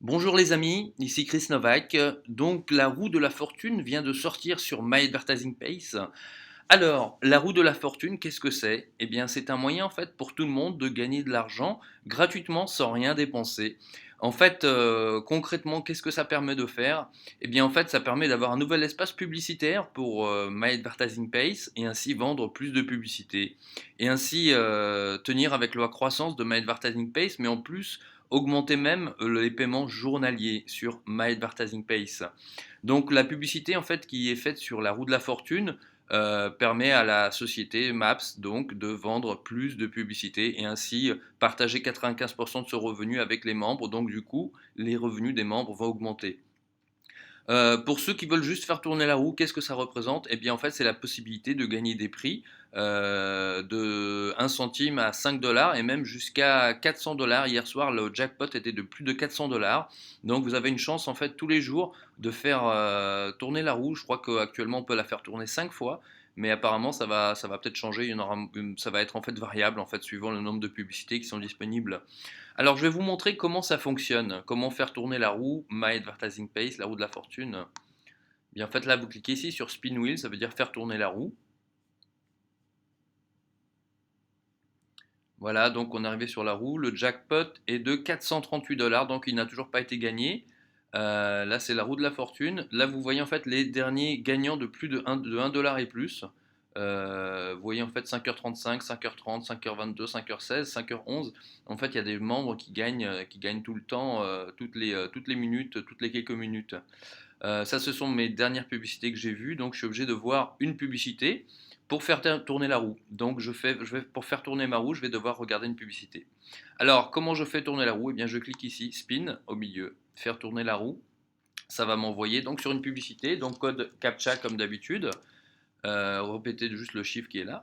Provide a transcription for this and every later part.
Bonjour les amis, ici Chris Novak. Donc la roue de la fortune vient de sortir sur My Advertising Pace. Alors, la roue de la fortune, qu'est-ce que c'est? Eh bien, c'est un moyen en fait pour tout le monde de gagner de l'argent gratuitement sans rien dépenser. En fait, concrètement, qu'est-ce que ça permet de faire? Eh bien, en fait, ça permet d'avoir un nouvel espace publicitaire pour My Advertising Pace et ainsi vendre plus de publicité et ainsi tenir avec la croissance de My Advertising Pace, mais en plus augmenter même les paiements journaliers sur My Advertising Pace. Donc la publicité en fait qui est faite sur la roue de la fortune permet à la société Maps donc de vendre plus de publicité et ainsi partager 95% de ce revenu avec les membres. Donc du coup, les revenus des membres vont augmenter. Pour ceux qui veulent juste faire tourner la roue, qu'est-ce que ça représente? Eh bien, en fait, c'est la possibilité de gagner des prix de 1 centime à 5 $ et même jusqu'à 400 $. Hier soir, le jackpot était de plus de 400 $. Donc, vous avez une chance, en fait, tous les jours de faire tourner la roue. Je crois qu'actuellement, on peut la faire tourner 5 fois. Mais apparemment, ça va peut-être changer. Ça va être en fait variable, en fait, suivant le nombre de publicités qui sont disponibles. Alors, je vais vous montrer comment ça fonctionne, comment faire tourner la roue My Advertising Pace, la roue de la fortune. Bien, en fait, là, vous cliquez ici sur Spin Wheel, ça veut dire faire tourner la roue. Voilà, donc on est arrivé sur la roue. Le jackpot est de 438 $, donc il n'a toujours pas été gagné. Là, c'est la roue de la fortune. Là, vous voyez en fait les derniers gagnants de plus de 1 $ et plus. Vous voyez en fait 5h35, 5h30, 5h22, 5h16, 5h11. En fait, il y a des membres qui gagnent tout le temps, toutes les minutes, toutes les quelques minutes. Ça, ce sont mes dernières publicités que j'ai vues. Donc, je suis obligé de voir une publicité pour faire tourner la roue. Donc, pour faire tourner ma roue, je vais devoir regarder une publicité. Alors, comment je fais tourner la roue? Eh bien, je clique ici, spin, au milieu, faire tourner la roue. Ça va m'envoyer donc sur une publicité, donc code CAPTCHA comme d'habitude. Répétez juste le chiffre qui est là.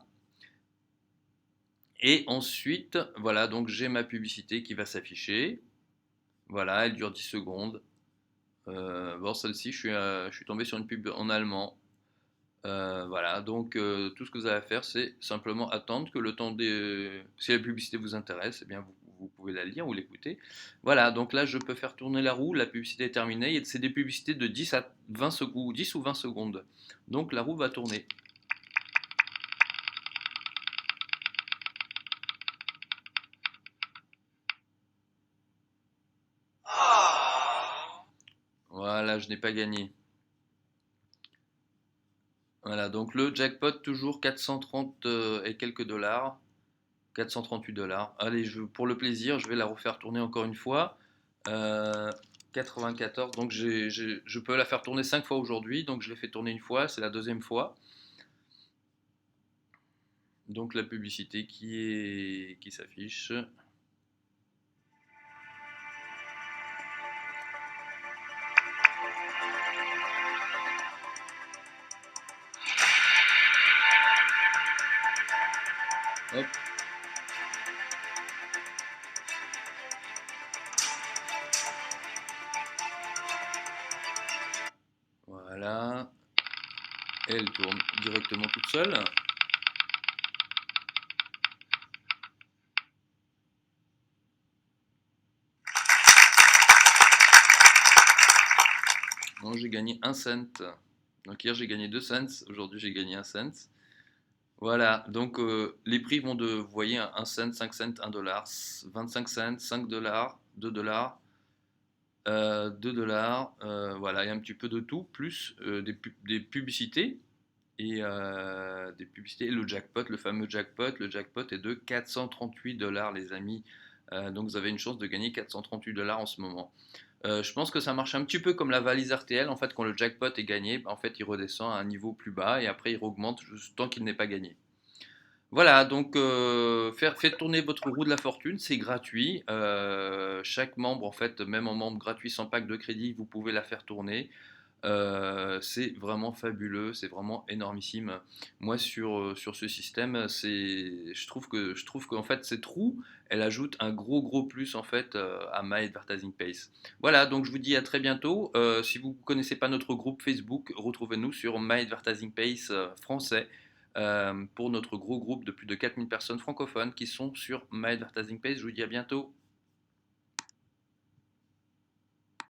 Et ensuite, voilà, donc j'ai ma publicité qui va s'afficher. Voilà, elle dure 10 secondes. Bon, celle-ci, je suis tombé sur une pub en allemand. Voilà, donc tout ce que vous avez à faire, c'est simplement attendre que le temps des... Si la publicité vous intéresse, eh bien vous pouvez la lire ou l'écouter. Voilà, donc là je peux faire tourner la roue, la publicité est terminée, et c'est des publicités de 10 à 20 secondes, 10 ou 20 secondes. Donc la roue va tourner. Voilà, je n'ai pas gagné. Voilà, donc le jackpot toujours 430 et quelques dollars. 438 $. Allez, pour le plaisir, je vais la refaire tourner encore une fois. Euh, 94, donc je peux la faire tourner 5 fois aujourd'hui, donc je l'ai fait tourner une fois, c'est la deuxième fois. Donc la publicité qui s'affiche. Hop. Voilà. Et elle tourne directement toute seule. Donc j'ai gagné 1 cent. Donc hier j'ai gagné 2 cents, aujourd'hui j'ai gagné 1 cent. Voilà, donc les prix vont de, vous voyez, 1 cent, 5 cents, 1 $, 25 cents, 5 $, 2 $, 2 $, voilà, il y a un petit peu de tout, plus des publicités et le jackpot, le fameux jackpot. Le jackpot est de 438 $, les amis. Donc vous avez une chance de gagner 438 $ en ce moment. Je pense que ça marche un petit peu comme la valise RTL. En fait, quand le jackpot est gagné, en fait, il redescend à un niveau plus bas et après il augmente tant qu'il n'est pas gagné. Voilà, donc faites tourner votre roue de la fortune, c'est gratuit. Chaque membre, en fait, même en membre gratuit sans pack de crédit, vous pouvez la faire tourner. C'est vraiment fabuleux, c'est vraiment énormissime. Moi, sur ce système, je trouve qu'en fait, cette roue, elle ajoute un gros gros plus en fait à My Advertising Pace. Voilà, donc je vous dis à très bientôt. Si vous ne connaissez pas notre groupe Facebook, retrouvez-nous sur My Advertising Pace français pour notre gros groupe de plus de 4000 personnes francophones qui sont sur My Advertising Pace. Je vous dis à bientôt.